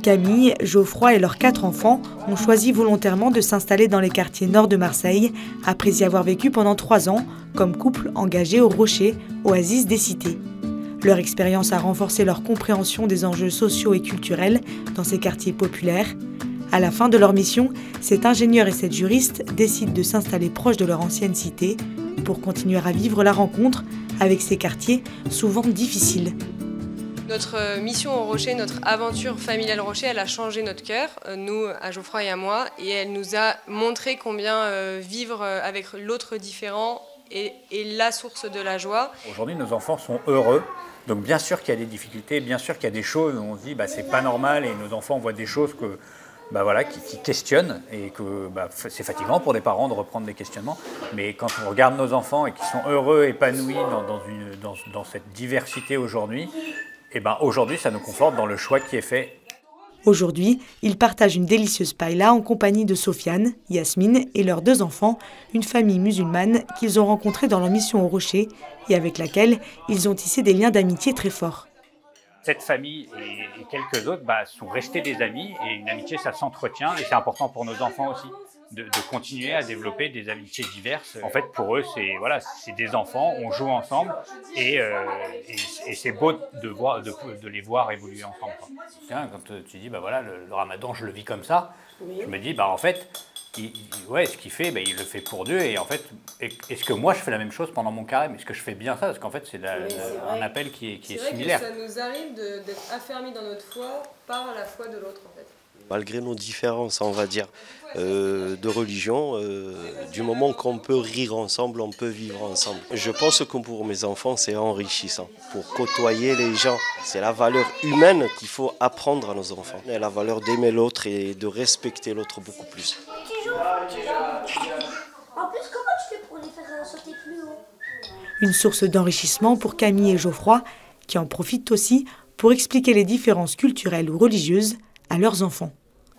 Camille, Geoffroy et leurs 4 enfants ont choisi volontairement de s'installer dans les quartiers nord de Marseille, après y avoir vécu pendant 3 ans, comme couple engagé au Rocher, oasis des cités. Leur expérience a renforcé leur compréhension des enjeux sociaux et culturels dans ces quartiers populaires. À la fin de leur mission, cet ingénieur et cette juriste décident de s'installer proche de leur ancienne cité pour continuer à vivre la rencontre avec ces quartiers souvent difficiles. Notre mission au Rocher, notre aventure familiale Rocher, elle a changé notre cœur, nous, à Geoffroy et à moi, et elle nous a montré combien vivre avec l'autre différent est la source de la joie. Aujourd'hui, nos enfants sont heureux. Donc bien sûr qu'il y a des difficultés, bien sûr qu'il y a des choses où on se dit c'est pas normal et nos enfants voient des choses que, qui questionnent et que c'est fatigant pour des parents de reprendre des questionnements. Mais quand on regarde nos enfants et qu'ils sont heureux, épanouis dans cette diversité aujourd'hui, aujourd'hui ça nous conforte dans le choix qui est fait. Aujourd'hui, ils partagent une délicieuse paella en compagnie de Sofiane, Yasmine et leurs 2 enfants, une famille musulmane qu'ils ont rencontrée dans leur mission au Rocher et avec laquelle ils ont tissé des liens d'amitié très forts. Cette famille et quelques autres sont restés des amis et une amitié ça s'entretient et c'est important pour nos enfants aussi de continuer à développer des amitiés diverses. En fait pour eux c'est des enfants, on joue ensemble et c'est beau de les voir évoluer ensemble. Quand tu dis le ramadan je le vis comme ça, je me dis en fait ce qu'il fait, il le fait pour Dieu et en fait est-ce que moi je fais la même chose pendant mon carême, est-ce que je fais bien ça, parce qu'en fait c'est un appel qui est similaire. C'est vrai que ça nous arrive d'être affermis dans notre foi par la foi de l'autre en fait. Malgré nos différences, on va dire, de religion, du moment qu'on peut rire ensemble, on peut vivre ensemble. Je pense que pour mes enfants, c'est enrichissant. Pour côtoyer les gens, c'est la valeur humaine qu'il faut apprendre à nos enfants. Et la valeur d'aimer l'autre et de respecter l'autre beaucoup plus. En plus, comment tu fais pour les faire sauter plus haut? Une source d'enrichissement pour Camille et Geoffroy, qui en profitent aussi pour expliquer les différences culturelles ou religieuses à leurs enfants.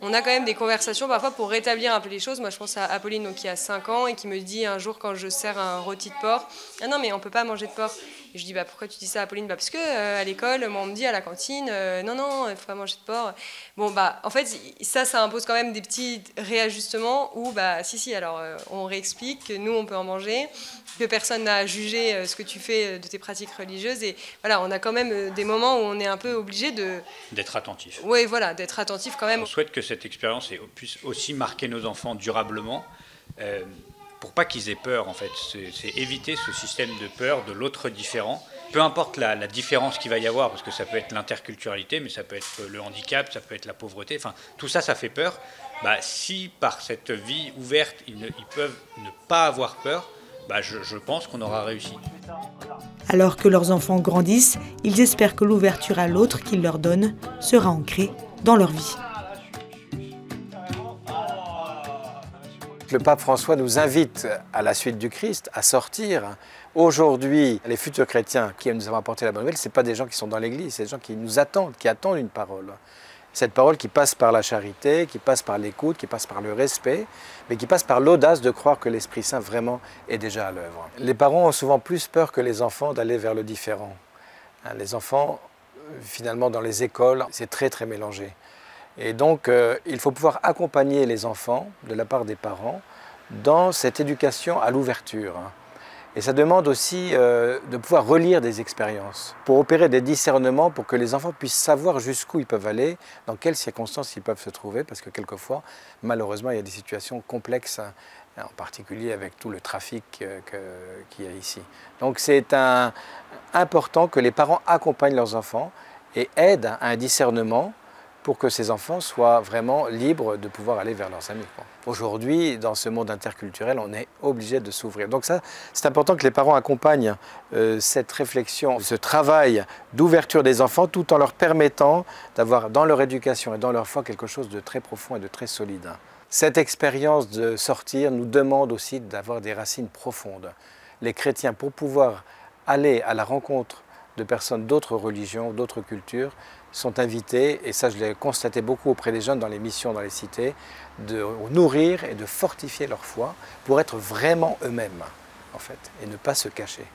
On a quand même des conversations parfois pour rétablir un peu les choses. Moi, je pense à Apolline qui a 5 ans et qui me dit un jour quand je sers un rôti de porc, « Ah non, mais on ne peut pas manger de porc. » Et je dis « Pourquoi tu dis ça, Apolline ?» Parce que à l'école, moi, on me dit à la cantine, « Non, il ne faut pas manger de porc. » Bon, en fait, ça impose quand même des petits réajustements où, alors on réexplique que nous, on peut en manger, que personne n'a jugé ce que tu fais de tes pratiques religieuses. Et voilà, on a quand même des moments où on est un peu obligé d'être attentif. Oui, voilà, d'être attentif quand même. On souhaite que cette expérience puisse aussi marquer nos enfants durablement, pour pas qu'ils aient peur en fait. C'est éviter ce système de peur de l'autre différent. Peu importe la différence qu'il va y avoir, parce que ça peut être l'interculturalité, mais ça peut être le handicap, ça peut être la pauvreté, enfin tout ça, ça fait peur. Si par cette vie ouverte, ils peuvent ne pas avoir peur, je pense qu'on aura réussi. Alors que leurs enfants grandissent, ils espèrent que l'ouverture à l'autre qu'ils leur donnent sera ancrée dans leur vie. Le pape François nous invite à la suite du Christ à sortir. Aujourd'hui, les futurs chrétiens qui nous avons apporté la bonne nouvelle, ce n'est pas des gens qui sont dans l'église, c'est des gens qui nous attendent, qui attendent une parole. Cette parole qui passe par la charité, qui passe par l'écoute, qui passe par le respect, mais qui passe par l'audace de croire que l'Esprit Saint vraiment est déjà à l'œuvre. Les parents ont souvent plus peur que les enfants d'aller vers le différent. Les enfants, finalement, dans les écoles, c'est très très mélangé. Et donc, il faut pouvoir accompagner les enfants, de la part des parents, dans cette éducation à l'ouverture. Et ça demande aussi de pouvoir relire des expériences, pour opérer des discernements, pour que les enfants puissent savoir jusqu'où ils peuvent aller, dans quelles circonstances ils peuvent se trouver, parce que quelquefois, malheureusement, il y a des situations complexes, en particulier avec tout le trafic qu'il y a ici. Donc c'est important que les parents accompagnent leurs enfants et aident à un discernement, pour que ces enfants soient vraiment libres de pouvoir aller vers leurs amis. Aujourd'hui, dans ce monde interculturel, on est obligé de s'ouvrir. Donc ça, c'est important que les parents accompagnent cette réflexion, ce travail d'ouverture des enfants, tout en leur permettant d'avoir dans leur éducation et dans leur foi quelque chose de très profond et de très solide. Cette expérience de sortir nous demande aussi d'avoir des racines profondes. Les chrétiens, pour pouvoir aller à la rencontre de personnes d'autres religions, d'autres cultures, sont invités, et ça je l'ai constaté beaucoup auprès des jeunes dans les missions, dans les cités, de nourrir et de fortifier leur foi pour être vraiment eux-mêmes, en fait, et ne pas se cacher.